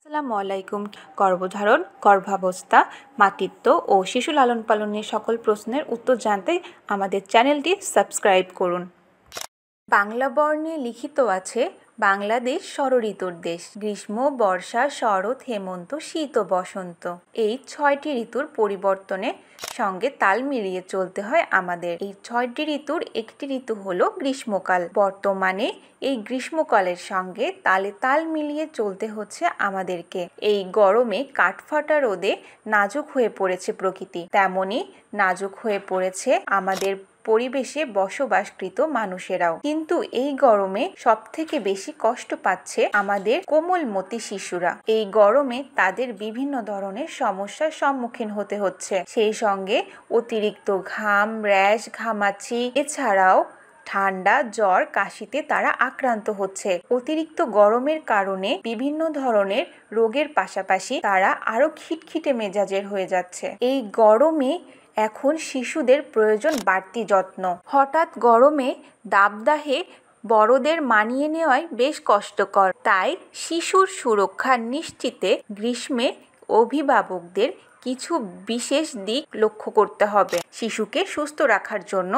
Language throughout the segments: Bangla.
আসসালামু আলাইকুম। গর্ভধারণ, গর্ভাবস্থা, মাতৃত্ব ও শিশু লালন পালনের সকল প্রশ্নের উত্তর জানতে আমাদের চ্যানেলটি সাবস্ক্রাইব করুন। বাংলা বর্ণে লিখিত আছে বাংলাদেশ ষড়ঋতুর দেশ। গ্রীষ্ম, বর্ষা, শরৎ, হেমন্ত, শীত ও বসন্ত, এই 6টি ঋতুর পরিবর্তনের সঙ্গে তাল মিলিয়ে চলতে হয় আমাদের। এই 6টি ঋতুর একটি ঋতু হলো গ্রীষ্মকাল। বর্তমানে এই গ্রীষ্মকালের সঙ্গে তালে তাল মিলিয়ে চলতে হচ্ছে আমাদেরকে। এই গরমে কাঠফাটা রোদে নাজুক হয়ে পড়েছে প্রকৃতি, তেমনি নাজুক হয়ে পড়েছে আমাদের পরিবেশে বসবাসকৃত মানুষেরাও। কিন্তু এই গরমে সবথেকে বেশি কষ্ট পাচ্ছে আমাদের কোমলমতি শিশুরা। এই গরমে তাদের বিভিন্ন ধরনের সমস্যার সম্মুখীন হতে হচ্ছে। সেই সঙ্গে অতিরিক্ত ঘাম, র্যাশ, ঘামাচি, এছাড়াও ঠান্ডা, জ্বর, কাশিতে তারা আক্রান্ত হচ্ছে। অতিরিক্ত গরমের কারণে বিভিন্ন ধরনের রোগের পাশাপাশি তারা আরো খিটখিটে মেজাজের হয়ে যাচ্ছে। এই গরমে এখন শিশুদের প্রয়োজন বাড়তি যত্ন। হঠাৎ গরমে দাবদাহে বড়দের মানিয়ে নেওয়াই বেশ কষ্টকর। তাই শিশুর সুরক্ষা নিশ্চিতে গ্রীষ্মে অভিভাবকদের কিছু বিশেষ দিক লক্ষ্য করতে হবে। শিশুকে সুস্থ রাখার জন্য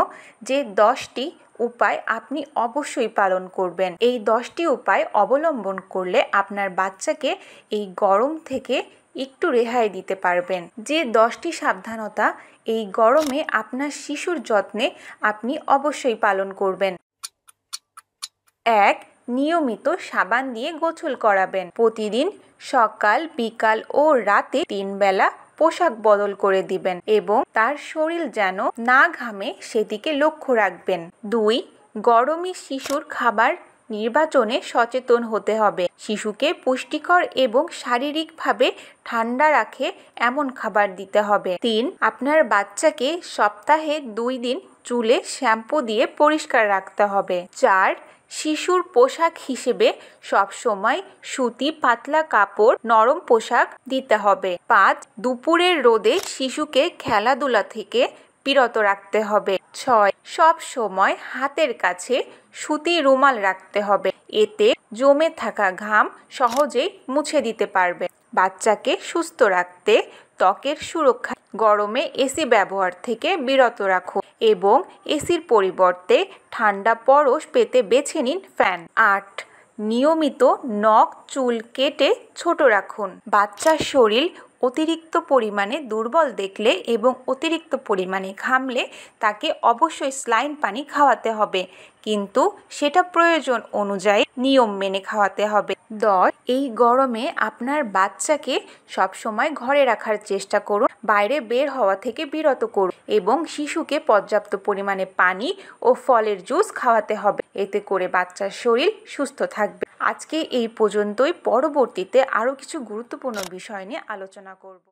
যে 10টি উপায় আপনি অবশ্যই পালন করবেন। এই 10টি উপায় অবলম্বন করলে আপনার বাচ্চাকে এই গরম থেকে একটু রেহাই দিতে পারবেন। যে 10টি সাবধানতা এই গরমে আপনার শিশুর যত্নে আপনি অবশ্যই পালন করবেন। 1. নিয়মিত সাবান দিয়ে গোসল করাবেন। প্রতিদিন সকাল, বিকাল ও রাতে 3 বেলা পোশাক বদল করে দিবেন এবং তার শরীর যেন না ঘামে সেদিকে লক্ষ্য রাখবেন। 2. গরমে শিশুর খাবার নির্বাচনে সচেতন হতে হবে। শিশুকে পুষ্টিকর এবং শারীরিকভাবে ঠান্ডা রাখে এমন খাবার দিতে হবে। 3. আপনার বাচ্চাকে সপ্তাহে 2 দিন চুলে শ্যাম্পু দিয়ে পরিষ্কার রাখতে হবে। 4. শিশুর পোশাক হিসেবে সবসময় সুতি, পাতলা কাপড়, নরম পোশাক দিতে হবে। 5. দুপুরের রোদে শিশুকে খেলাধুলা থেকে বিরত রাখতে হবে। 6. সব সময় হাতের কাছে সুতি রুমাল রাখতে হবে, এতে জমে থাকা ঘাম সহজেই মুছে দিতে পারবে। বাচ্চাকে সুস্থ রাখতে ত্বকের সুরক্ষা, গরমে এসি ব্যবহার থেকে বিরত রাখুন এবং এসির পরিবর্তে ঠান্ডা পরশ পেতে বেছে নিন ফ্যান। 8. নিয়মিত নখ, চুল কেটে ছোট রাখুন। বাচ্চার শরীর অতিরিক্ত পরিমাণে দুর্বল দেখলে এবং অতিরিক্ত পরিমাণে ঘামলে তাকে অবশ্যই স্যালাইন পানি খাওয়াতে হবে, কিন্তু সেটা প্রয়োজন অনুযায়ী নিয়ম মেনে খাওয়াতে হবে। 10. এই গরমে আপনার বাচ্চাকে সবসময় ঘরে রাখার চেষ্টা করুন, বাইরে বের হওয়া থেকে বিরত করুন এবং শিশুকে পর্যাপ্ত পরিমাণে পানি ও ফলের জুস খাওয়াতে হবে, এতে করে বাচ্চার শরীর সুস্থ থাকবে। আজকে এই পর্যন্তই। পরবর্তীতে আরও কিছু গুরুত্বপূর্ণ বিষয় নিয়ে আলোচনা করব।